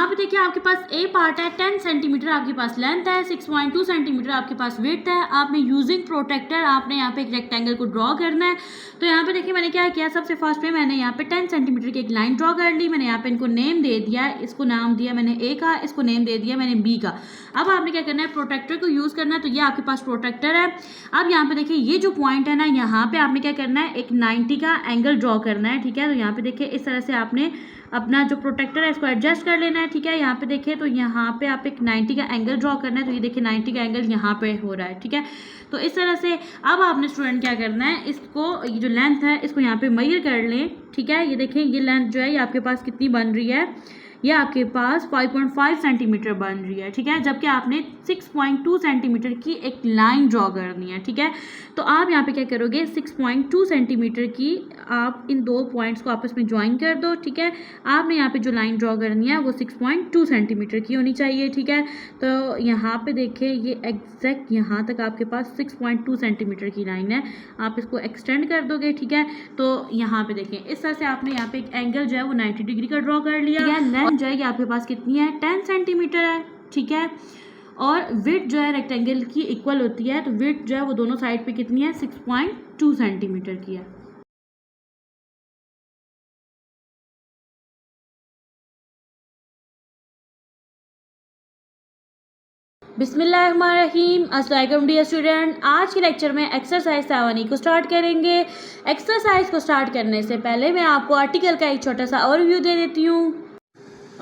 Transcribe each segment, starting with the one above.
यहाँ पे देखिए आपके पास ए पार्ट है, 10 सेंटीमीटर आपके पास लेंथ है, 6.2 सेंटीमीटर आपके पास विड्थ है। आपने यूजिंग प्रोटेक्टर आपने यहाँ पे एक रेक्टेंगल को ड्रॉ करना है। तो यहाँ पे देखिए मैंने क्या किया, सबसे फर्स्ट में मैंने यहाँ पे 10 सेंटीमीटर की एक लाइन ड्रॉ कर ली। मैंने यहाँ पे इनको नेम दे दिया, इसको नाम दिया मैंने ए का, इसको नेम दे दिया मैंने बी का। अब आपने क्या करना है, प्रोटेक्टर को यूज करना है। तो ये आपके पास प्रोटेक्टर है। अब यहाँ पे देखिए ये जो पॉइंट है ना, यहाँ पे आपने क्या करना है, एक 90 का एंगल ड्रॉ करना है। ठीक है, तो यहाँ पे देखिए इस तरह से आपने अपना जो प्रोटेक्टर है इसको एडजस्ट कर लेना है। ठीक है, यहाँ पे देखिए तो यहाँ पे आप एक 90 का एंगल ड्रॉ करना है। तो ये देखिए 90 का एंगल यहाँ पे हो रहा है। ठीक है, तो इस तरह से अब आपने स्टूडेंट क्या करना है, इसको ये जो लेंथ है इसको यहाँ पे मेजर कर लें। ठीक है, ये देखिए ये लेंथ जो है ये आपके पास कितनी बन रही है, ये आपके पास 5.5 सेंटीमीटर बन रही है। ठीक है, जबकि आपने 6.2 सेंटीमीटर की एक लाइन ड्रॉ करनी है। ठीक है, तो आप यहाँ पे क्या करोगे, 6.2 सेंटीमीटर की आप इन दो पॉइंट्स को आपस में ज्वाइन कर दो। ठीक है, आपने यहाँ पे जो लाइन ड्रॉ करनी है वो 6.2 सेंटीमीटर की होनी चाहिए। ठीक है, तो यहाँ पे देखिए ये एग्जैक्ट यहाँ तक आपके पास 6.2 सेंटीमीटर की लाइन है। आप इसको एक्सटेंड कर दोगे। ठीक है, तो यहाँ पे देखिए इस तरह से आपने यहाँ पे एक एंगल जो है वो 90 डिग्री का ड्रॉ कर लिया। लेंथ जो है ये आपके पास कितनी है, 10 सेंटीमीटर है। ठीक है, और विड्थ जो है रेक्टेंगल की इक्वल होती है। तो विड्थ जो है वो दोनों साइड पे कितनी है, 6.2 सेंटीमीटर की है। बिस्मिल्लाहिर्रहमानिर्रहीम। अस्सलाम वालेकुम डियर स्टूडेंट। आज के लेक्चर में एक्सरसाइज 7 को स्टार्ट करेंगे। एक्सरसाइज को स्टार्ट करने से पहले मैं आपको आर्टिकल का एक छोटा सा ओवरव्यू दे देती हूँ।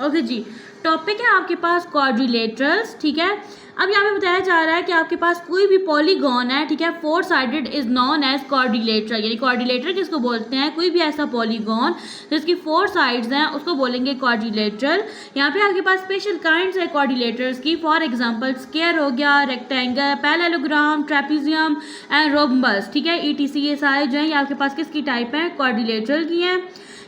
ओके जी, टॉपिक है आपके पास क्वाड्रिलेटरल्स। ठीक है, अब यहाँ पे बताया जा रहा है कि आपके पास कोई भी पॉलीगॉन है, ठीक है, 4 sided is known as quadrilateral. यानी क्वाड्रिलेटरल किसको बोलते हैं, कोई भी ऐसा पॉलीगॉन जिसकी 4 साइड्स हैं उसको बोलेंगे क्वाड्रिलेटरल। यहाँ पे आपके पास स्पेशल काइंड्स है क्वाड्रिलेटरल्स की। फॉर एग्जांपल स्क्वायर हो गया, rectangle, parallelogram, trapezium and rhombus. ठीक है, ETC ये सारे जो है ये आपके पास किसकी टाइप है, क्वाड्रिलेटरल की हैं।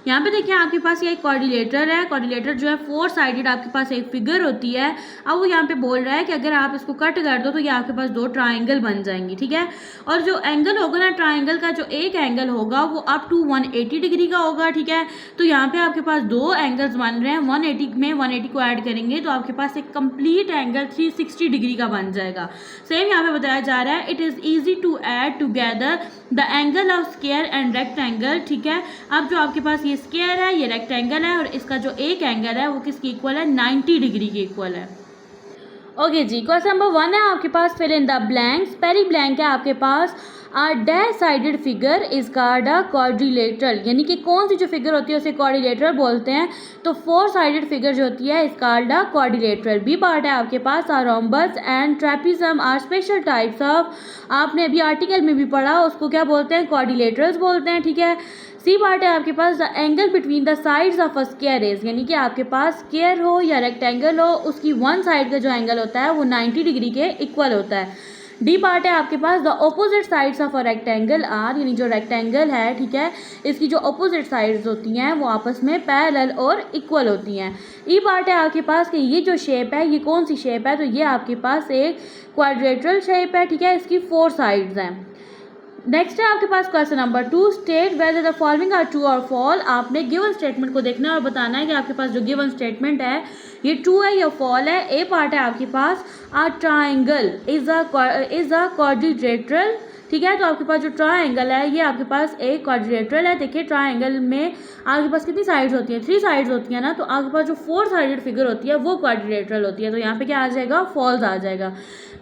यहाँ पे देखिए आपके पास ये एक क्वाड्रिलेटर है। क्वाड्रिलेटर जो है 4 साइडेड आपके पास एक फिगर होती है। अब वो यहाँ पे बोल रहा है कि अगर आप इसको कट कर दो तो ये आपके पास 2 ट्राइंगल बन जाएंगी। ठीक है, और जो एंगल होगा ना ट्राइंगल का, जो एक एंगल होगा वो अप टू 180 डिग्री का होगा। ठीक है, तो यहाँ पे आपके पास 2 एंगल्स बन रहे हैं। 180 में 180 को ऐड करेंगे तो आपके पास एक कंप्लीट एंगल 360 डिग्री का बन जाएगा। सेम यहाँ पे बताया जा रहा है, it is easy to add together the angle of square and rectangle. ठीक है, अब जो आपके पास ये स्क्वायर है, ये रेक्टेंगल है, और इसका जो एक एंगल है वो किसकी इक्वल है, 90 डिग्री की इक्वल है। ओके जी, क्वेश्चन नंबर 1 है आपके पास, फिल इन द ब्लैंक्स। पहली ब्लैंक है आपके पास, a dash sided figure is called a quadrilateral. यानी कि कौन सी जो फिगर होती है उसे क्वाड्रिलेटरल बोलते हैं। तो 4 साइडेड फिगर जो होती है is called a quadrilateral. B part है आपके पास, a rhombus and trapezium are special types of, आपने अभी आर्टिकल में भी पढ़ा, उसको क्या बोलते हैं, क्वाड्रिलेटरल्स बोलते हैं। ठीक है, सी पार्ट है आपके पास, the angle between the sides of a square is, यानी कि आपके पास स्क्वायर हो या रेक्टेंगल हो उसकी वन साइड का जो एंगल होता है वो 90 डिग्री के इक्वल होता है। डी पार्ट है आपके पास, the opposite sides of a rectangle are, यानी जो रेक्टेंगल है, ठीक है, इसकी जो ऑपोजिट साइड्स होती हैं वो आपस में पैरेलल और इक्वल होती हैं। ई पार्ट है आपके पास कि ये जो शेप है ये कौन सी शेप है, तो ये आपके पास एक क्वाड्रिलेटरल शेप है। ठीक है, इसकी 4 साइड्स हैं। नेक्स्ट है आपके पास question number 2, state whether the following are true और फॉल। आपने गिवन स्टेटमेंट को देखना है और बताना है कि आपके पास जो गिवन स्टेटमेंट है ये ट्रू है या फॉल है। ए पार्ट है आपके पास, आ ट्राइंगल इज अ क्वाड्रिलेटरल। ठीक है, तो आपके पास जो ट्राइंगल है ये आपके पास एक क्वाड्रिलेटरल है। देखिए ट्राइंगल में आपके पास कितनी साइड्स होती हैं, 3 साइड्स होती हैं ना, तो आपके पास जो 4 साइडेड फिगर होती है वो क्वाड्रिलेटरल होती है। तो यहाँ पे क्या आ जाएगा, फॉल्स आ जाएगा।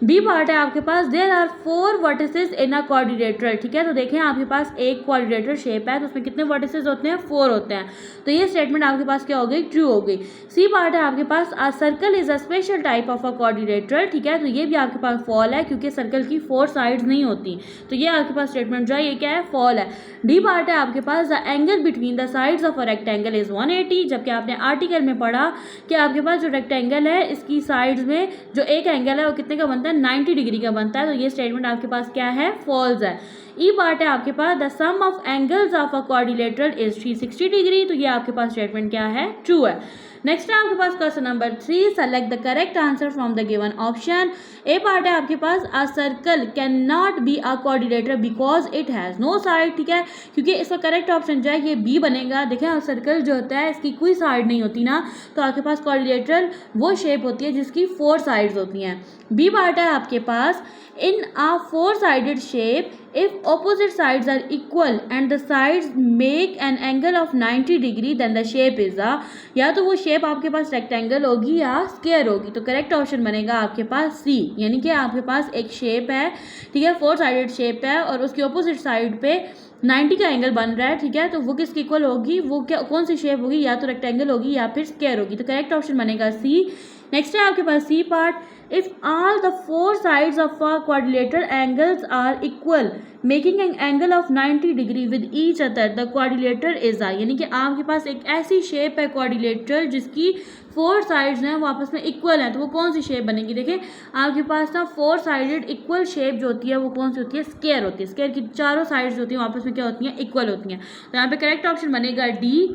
बी पार्ट है आपके पास, there are 4 vertices in a quadrilateral. ठीक है, तो देखें आपके पास एक क्वाड्रिलेटरल शेप है तो उसमें कितने वर्टिसेस होते हैं, 4 होते हैं। तो ये स्टेटमेंट आपके पास क्या हो गई, ट्रू हो गई। सी पार्ट है आपके पास, a circle is a special type of a quadrilateral. ठीक है, तो ये भी आपके पास फॉल है क्योंकि सर्कल की 4 साइड्स नहीं होती। तो ये आपके पास स्टेटमेंट जो है ये क्या है, फॉल है। डी पार्ट है आपके पास, the angle between the sides of a rectangle is 180। जबकि आपने आर्टिकल में पढ़ा कि आपके पास जो रेक्टेंगल है इसकी साइड्स में जो एक एंगल है वो कितने का बनता है, 90 डिग्री का बनता है। तो ये स्टेटमेंट आपके पास क्या है, फॉल्स है। ई पार्ट है आपके पास, the sum of angles of a quadrilateral is 360 degree. तो ये आपके पास स्टेटमेंट क्या है, ट्रू है। नेक्स्ट है आपके पास question number 3, select the correct answer from the given option. A part है आपके पास, a circle can not be a quadrilateral because it has no side, ठीक है, क्योंकि इसका करेक्ट ऑप्शन जो है ये बी बनेगा। देखें सर्कल जो होता है इसकी कोई साइड नहीं होती ना, तो आपके पास क्वाड्रिलेटरल वो शेप होती है जिसकी 4 साइड्स होती हैं। बी पार्ट है आपके पास, in a four-sided shape, if opposite sides are equal and the sides make an angle of 90 degree, then the shape is a, या तो वो शेप आपके पास रेक्टेंगल होगी या स्क्वायर होगी। तो करेक्ट ऑप्शन बनेगा आपके पास सी, यानी कि आपके पास एक शेप है, ठीक है, 4-साइडेड शेप है और उसकी ऑपोजिट साइड पे 90 का एंगल बन रहा है, ठीक है, तो वो किसकी इक्वल होगी, वो क्या कौन सी शेप होगी, या तो रेक्टेंगल होगी या फिर स्क्वायर होगी। तो करेक्ट ऑप्शन बनेगा सी। नेक्स्ट है आपके पास C part, if all the 4 sides of a quadrilateral angles are equal making an angle of 90 degree with each other, the quadrilateral is a, यानी कि आपके पास एक ऐसी शेप है क्वाड्रिलेटरल जिसकी 4 साइड्स हैं वो आपस में इक्वल हैं, तो वो कौन सी शेप बनेगी। देखिए आपके पास ना 4 साइडेड इक्वल शेप जो होती है वो कौन सी होती है, स्क्वायर होती है। स्क्वायर की चारों साइड्स होती हैं आपस में क्या होती हैं, इक्वल होती हैं। तो यहाँ पे करेक्ट ऑप्शन बनेगा डी।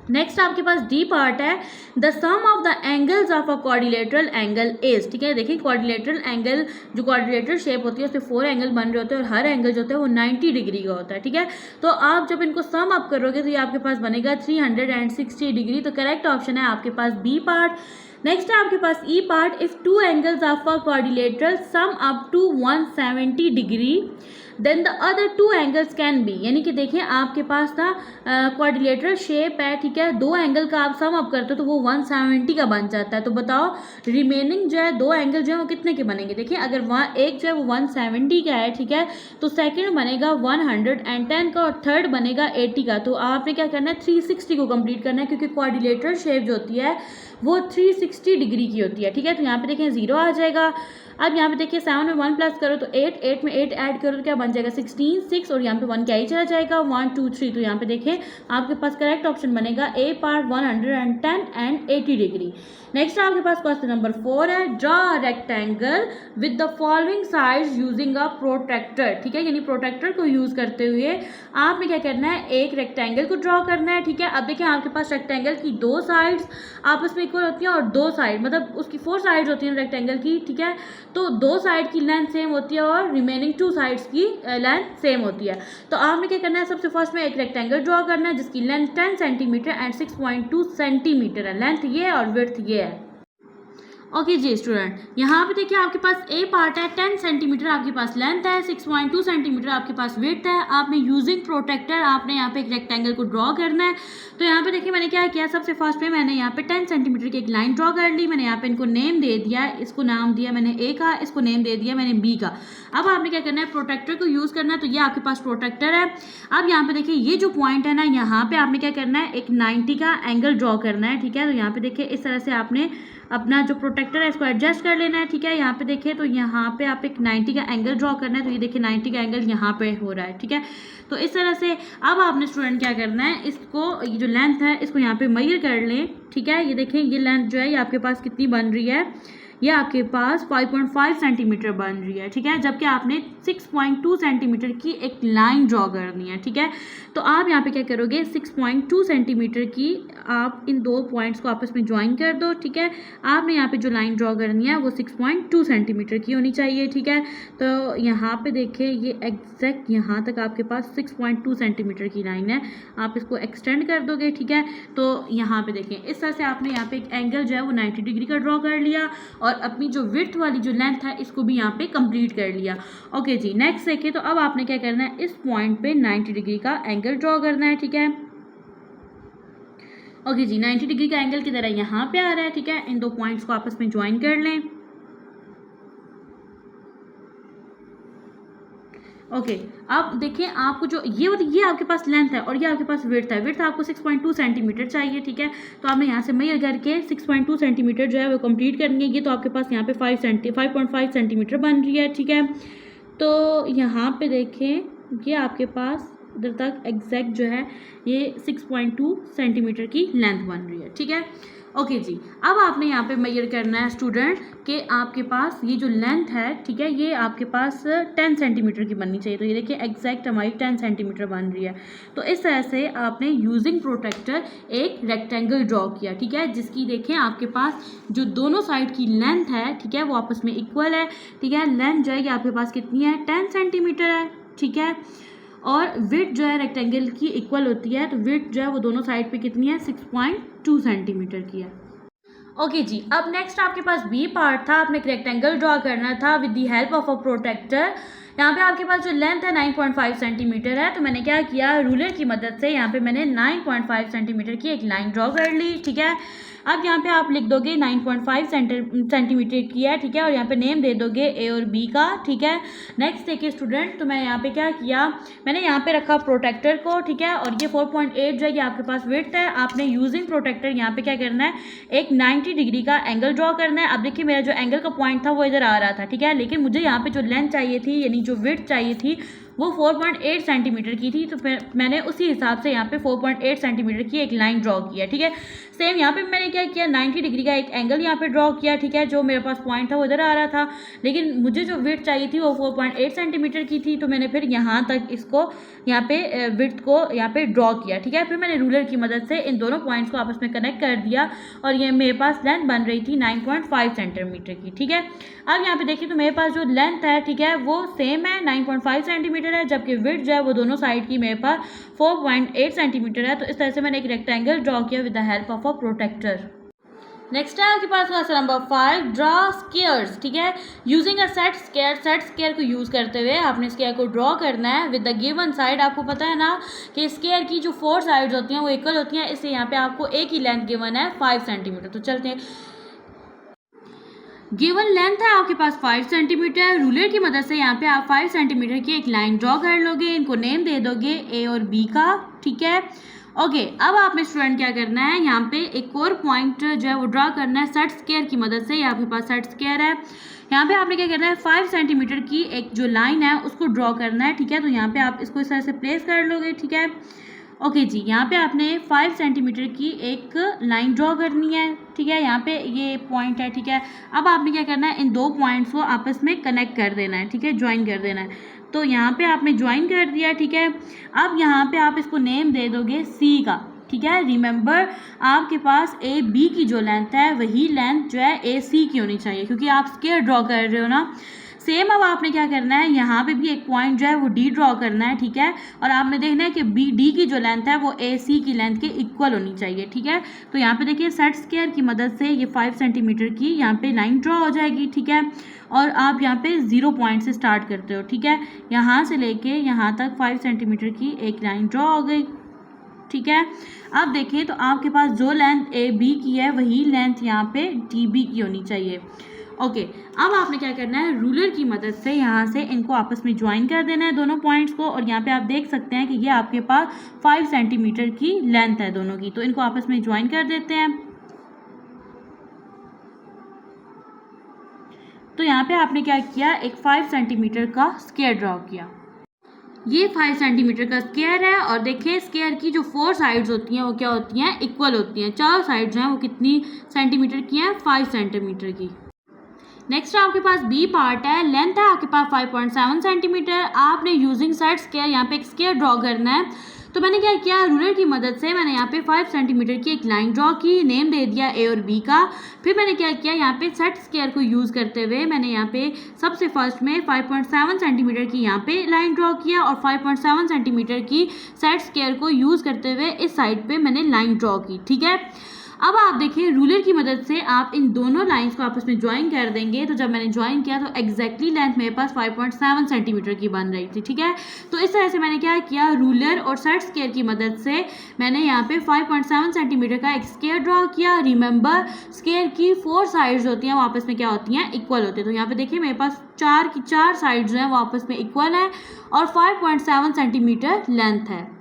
नेक्स्ट आपके पास डी पार्ट है, the sum of the angles of a quadrilateral angle is, ठीक है, देखिए क्वाड्रिलेटरल एंगल जो क्वाड्रिलेटरल शेप होती है उसमें 4 एंगल बन रहे होते हैं और हर एंगल जो होता है वो 90 डिग्री का होता है, ठीक है। तो आप जब इनको सम अप करोगे तो ये आपके पास बनेगा 360 डिग्री। तो करेक्ट ऑप्शन है आपके पास बी पार्ट। नेक्स्ट है आपके पास E part, if 2 angles of a quadrilateral sum up to 170 degree then the other 2 angles can be, यानी कि देखिए आपके पास ना क्वाड्रिलेटरल शेप है, ठीक है, 2 एंगल का आप सम अप करते हो तो वो 170 का बन जाता है। तो बताओ रिमेनिंग जो है 2 एंगल जो है वो कितने के बनेंगे। देखिए अगर वहाँ एक जो है वो 170 का है, ठीक है, तो सेकंड बनेगा 110 का और थर्ड बनेगा 80 का। तो आपने क्या करना है, 360 को कंप्लीट करना है, क्योंकि क्वाड्रिलेटरल शेप जो होती है वो 360 डिग्री की होती है, ठीक है। तो यहाँ पे देखें 0 आ जाएगा। अब यहाँ पे देखिए 7 में 1 प्लस करो तो 8, 8 में 8 ऐड करो तो क्या बन जाएगा 16, 6 और यहाँ पे 1 क्या ही चला जाएगा 1 2 3। तो यहाँ पे देखें आपके पास करेक्ट ऑप्शन बनेगा A part 110 and 80 degree. Next आपके पास क्वेश्चन नंबर 4 है, draw rectangle with the following sides using a protractor, ठीक है, यानी प्रोटेक्टर को यूज करते हुए आपने क्या करना है, एक रेक्टेंगल को ड्रॉ करना है, ठीक है। अब देखिए आपके पास रेक्टेंगल की 2 साइड्स आपस में इक्वल होती हैं और 2 साइड मतलब उसकी 4 साइड्स होती हैं रेक्टेंगल की, ठीक है, तो 2 साइड की लेंथ सेम होती है और रिमेनिंग 2 साइड्स की लेंथ सेम होती है। तो आपने क्या करना है, सबसे फर्स्ट में एक रेक्टेंगल ड्रॉ करना है जिसकी लेंथ 10 सेंटीमीटर एंड 6.2 सेंटीमीटर है, लेंथ ये है और विड्थ ये है। ओके जी स्टूडेंट, यहाँ पे देखिए आपके पास ए पार्ट है, 10 सेंटीमीटर आपके पास लेंथ है, 6.2 सेंटीमीटर आपके पास विड्थ है। आपने यूजिंग प्रोटेक्टर आपने यहाँ पे एक रेक्टेंगल को ड्रॉ करना है। तो यहाँ पे देखिए मैंने क्या किया, सबसे फर्स्ट पे मैंने यहाँ पे 10 सेंटीमीटर की एक लाइन ड्रॉ कर ली। मैंने यहाँ पे इनको नेम दे दिया, इसको नाम दिया मैंने ए का, इसको नेम दे दिया मैंने बी का। अब आपने क्या करना है, प्रोटेक्टर को यूज़ करना है। तो ये आपके पास प्रोटेक्टर है। अब यहाँ पे देखिए ये जो पॉइंट है ना, यहाँ पे आपने क्या करना है, एक 90 का एंगल ड्रॉ करना है, ठीक है। तो यहाँ पे देखिए इस तरह से आपने अपना जो प्रोटेक्टर है इसको एडजस्ट कर लेना है, ठीक है। यहाँ पे देखिए तो यहाँ पे आप एक 90 का एंगल ड्रॉ करना है। तो ये देखिए 90 का एंगल यहाँ पे हो रहा है, ठीक है। तो इस तरह से अब आपने स्टूडेंट क्या करना है, इसको ये जो लेंथ है इसको यहाँ पे मेजर कर लें, ठीक है। ये देखें ये लेंथ जो है ये आपके पास कितनी बन रही है, ये आपके पास 5.5 सेंटीमीटर बन रही है, ठीक है, जबकि आपने 6.2 सेंटीमीटर की एक लाइन ड्रॉ करनी है, ठीक है। तो आप यहाँ पे क्या करोगे, 6.2 सेंटीमीटर की आप इन 2 पॉइंट्स को आपस में ज्वाइन कर दो, ठीक है। आपने यहाँ पे जो लाइन ड्रॉ करनी है वो 6.2 सेंटीमीटर की होनी चाहिए, ठीक है। तो यहाँ पे देखिए ये एग्जैक्ट यहाँ तक आपके पास 6.2 सेंटीमीटर की लाइन है, आप इसको एक्सटेंड कर दोगे, ठीक है। तो यहाँ पे देखिए इस तरह से आपने यहाँ पे एक एंगल जो है वो 90 डिग्री का ड्रॉ कर लिया और अपनी जो विड्थ वाली जो लेंथ है इसको भी यहाँ पे कंप्लीट कर लिया। ओके जी, नेक्स्ट देखिए, तो अब आपने क्या करना है, इस पॉइंट पे 90 डिग्री का एंगल ड्रॉ करना है, ठीक है। ओके जी, 90 डिग्री का एंगल की तरह यहाँ पे आ रहा है, ठीक है। इन 2 पॉइंट्स को आपस में ज्वाइन कर लें। ओके अब देखिए आपको जो ये आपके पास लेंथ है और ये आपके पास विड्थ है। विड्थ आपको 6.2 सेंटीमीटर चाहिए, ठीक है। तो आपने यहाँ से मेजर करके 6.2 सेंटीमीटर जो है वो कंप्लीट करनी है। ये तो आपके पास यहाँ पे 5.5 सेंटीमीटर बन रही है, ठीक है। तो यहाँ पे देखें ये आपके पास इधर तक एग्जैक्ट जो है ये 6.2 सेंटीमीटर की लेंथ बन रही है, ठीक है। ओके जी, अब आपने यहाँ पे मेजर करना है स्टूडेंट कि आपके पास ये जो लेंथ है, ठीक है, ये आपके पास 10 सेंटीमीटर की बननी चाहिए। तो ये देखिए एग्जैक्ट हमारी 10 सेंटीमीटर बन रही है। तो इस तरह से आपने यूजिंग प्रोटेक्टर एक रेक्टेंगल ड्रॉ किया, ठीक है, जिसकी देखें आपके पास जो दोनों साइड की लेंथ है, ठीक है, वो आपस में इक्वल है, ठीक है। लेंथ जो है ये आपके पास कितनी है, 10 सेंटीमीटर है, ठीक है, और विड्थ जो है रेक्टेंगल की इक्वल होती है, तो विड्थ जो है वो दोनों साइड पे कितनी है, 6.2 सेंटीमीटर की है। ओके जी, अब नेक्स्ट आपके पास बी पार्ट था, आपने एक रेक्टेंगल ड्रॉ करना था with the help of a protractor. यहाँ पे आपके पास जो लेंथ है 9.5 सेंटीमीटर है, तो मैंने क्या किया, रूलर की मदद से यहाँ पे मैंने 9.5 सेंटीमीटर की एक लाइन ड्रॉ कर ली, ठीक है। अब यहाँ पे आप लिख दोगे 9.5 सेंटीमीटर की है, ठीक है, और यहाँ पे नेम दे दोगे ए और बी का, ठीक है। नेक्स्ट देखिए स्टूडेंट, तो मैं यहाँ पे क्या किया, मैंने यहाँ पे रखा प्रोटेक्टर को, ठीक है, और ये 4.8 जो है ये आपके पास विड्थ है। आपने यूजिंग प्रोटेक्टर यहाँ पे क्या करना है, एक 90 डिग्री का एंगल ड्रॉ करना है। अब देखिए मेरा जो एंगल का पॉइंट था वो इधर आ रहा था, ठीक है, लेकिन मुझे यहाँ पे जो लेंथ चाहिए थी, यानी जो विड्थ चाहिए थी, वो 4.8 सेंटीमीटर की थी। तो फिर मैंने उसी हिसाब से यहाँ पे 4.8 सेंटीमीटर की एक लाइन ड्रॉ किया, ठीक है। सेम यहाँ पे मैंने क्या किया, 90 डिग्री का एक एंगल यहाँ पे ड्रॉ किया, ठीक है। जो मेरे पास पॉइंट था वो इधर आ रहा था, लेकिन मुझे जो विड्थ चाहिए थी वो 4.8 सेंटीमीटर की थी। तो मैंने फिर यहाँ तक इसको यहाँ पे विड्थ को यहाँ पे ड्रॉ किया, ठीक है। फिर मैंने रूलर की मदद से इन दोनों पॉइंट्स को आपस में कनेक्ट कर दिया और ये मेरे पास लेंथ बन रही थी 9.5 सेंटीमीटर की, ठीक है। अब यहाँ पे देखिए तो मेरे पास जो लेंथ है, ठीक है, वो सेम है, 9.5 सेंटीमीटर है, जबकि विड्थ जो है वो दोनों साइड की मेरे पास 4.8 सेंटीमीटर है। तो इस तरह से मैंने एक रेक्टेंगल ड्रॉ किया with the help of a protractor. Next है आपके पास क्वेश्चन नंबर 5, ड्रॉ स्केयर्स, ठीक है। यूजिंग अ सेट स्केयर को यूज़ करते हुए आपने स्केयर को ड्रॉ करना है विद द गिवन साइड। आपको पता है ना कि स्केयर की जो 4 साइड्स होती हैं वो इक्वल होती हैं, इसलिए यहाँ पे आपको एक ही लेंथ गिवन है 5 सेंटीमीटर। तो चलते हैं, गिवन लेंथ है आपके पास 5 सेंटीमीटर। रूलर की मदद से यहाँ पे आप 5 सेंटीमीटर की एक लाइन ड्रॉ कर लोगे, इनको नेम दे दोगे ए और बी का, ठीक है। ओके, अब आपने स्टूडेंट क्या करना है, यहाँ पे एक और पॉइंट जो है वो ड्रॉ करना है सेट स्केयर की मदद से। आपके पास सेट स्केयर है, यहाँ पे आपने क्या करना है, 5 सेंटीमीटर की एक जो लाइन है उसको ड्रॉ करना है, ठीक है। तो यहाँ पे आप इसको इस तरह से प्लेस कर लोगे, ठीक है। ओके जी, यहाँ पे आपने 5 सेंटीमीटर की एक लाइन ड्रॉ करनी है, ठीक है। यहाँ पे ये पॉइंट है, ठीक है। अब आपने क्या करना है, इन दो पॉइंट्स को आपस में कनेक्ट कर देना है, ठीक है, ज्वाइन कर देना है। तो यहाँ पे आपने ज्वाइन कर दिया, ठीक है। अब यहाँ पे आप इसको नेम दे दोगे सी का, ठीक है। रिमेंबर आपके पास ए बी की जो लेंथ है वही लेंथ जो है ए सी की होनी चाहिए, क्योंकि आप स्केयर ड्रॉ कर रहे हो ना। सेम अब आपने क्या करना है, यहाँ पे भी एक पॉइंट जो है वो डी ड्रॉ करना है, ठीक है। और आपने देखना है कि बी डी की जो लेंथ है वो ए सी की लेंथ के इक्वल होनी चाहिए, ठीक है। तो यहाँ पे देखिए सेट स्केयर की मदद से ये 5 सेंटीमीटर की यहाँ पे लाइन ड्रॉ हो जाएगी, ठीक है। और आप यहाँ पे 0 पॉइंट से स्टार्ट करते हो, ठीक है। यहाँ से लेके यहाँ तक 5 सेंटीमीटर की एक लाइन ड्रॉ हो गई, ठीक है। अब देखिए तो आपके पास जो लेंथ ए बी की है वही लेंथ यहाँ पे डी बी की होनी चाहिए। ओके, अब आपने क्या करना है, रूलर की मदद से यहाँ से इनको आपस में ज्वाइन कर देना है दोनों पॉइंट्स को। और यहाँ पे आप देख सकते हैं कि ये आपके पास 5 सेंटीमीटर की लेंथ है दोनों की, तो इनको आपस में ज्वाइन कर देते हैं। तो यहाँ पे आपने क्या किया, एक 5 सेंटीमीटर का स्क्वायर ड्रॉ किया। ये 5 सेंटीमीटर का स्क्वायर है और देखें स्क्वायर की जो 4 साइड्स होती हैं वो क्या होती हैं, इक्वल होती हैं। 4 साइड्स जो हैं वो कितनी सेंटीमीटर की हैं, 5 सेंटीमीटर की। नेक्स्ट आपके पास बी पार्ट है, लेंथ है आपके पास 5.7 सेंटीमीटर। आपने यूजिंग सेट स्क्वायर यहाँ पे एक स्क्वायर ड्रॉ करना है। तो मैंने क्या किया, रूलर की मदद से मैंने यहाँ पे 5 सेंटीमीटर की एक लाइन ड्रॉ की, नेम दे दिया ए और बी का। फिर मैंने क्या किया, यहाँ पे सेट स्क्वायर को यूज़ करते हुए मैंने यहाँ पे सबसे फर्स्ट में 5.7 सेंटीमीटर की यहाँ पे लाइन ड्रॉ किया और 5.7 सेंटीमीटर की सेट स्क्वायर को यूज़ करते हुए इस साइड पे मैंने लाइन ड्रॉ की, ठीक है। अब आप देखिए रूलर की मदद से आप इन दोनों लाइंस को आपस में ज्वाइन कर देंगे। तो जब मैंने ज्वाइन किया तो एग्जैक्टली लेंथ मेरे पास 5.7 सेंटीमीटर की बन रही थी, ठीक है। तो इस तरह से मैंने क्या किया, रूलर और सेट स्क्वायर की मदद से मैंने यहाँ पे 5.7 सेंटीमीटर का एक स्क्वायर ड्रॉ किया। रिमेंबर स्क्वायर की 4 साइड्स होती हैं वो आपस में क्या होती हैं, इक्वल होती है। तो यहाँ पे देखिए मेरे पास 4 की 4 साइड्स जो हैं वो आपस में इक्वल है और 5.7 सेंटीमीटर लेंथ है।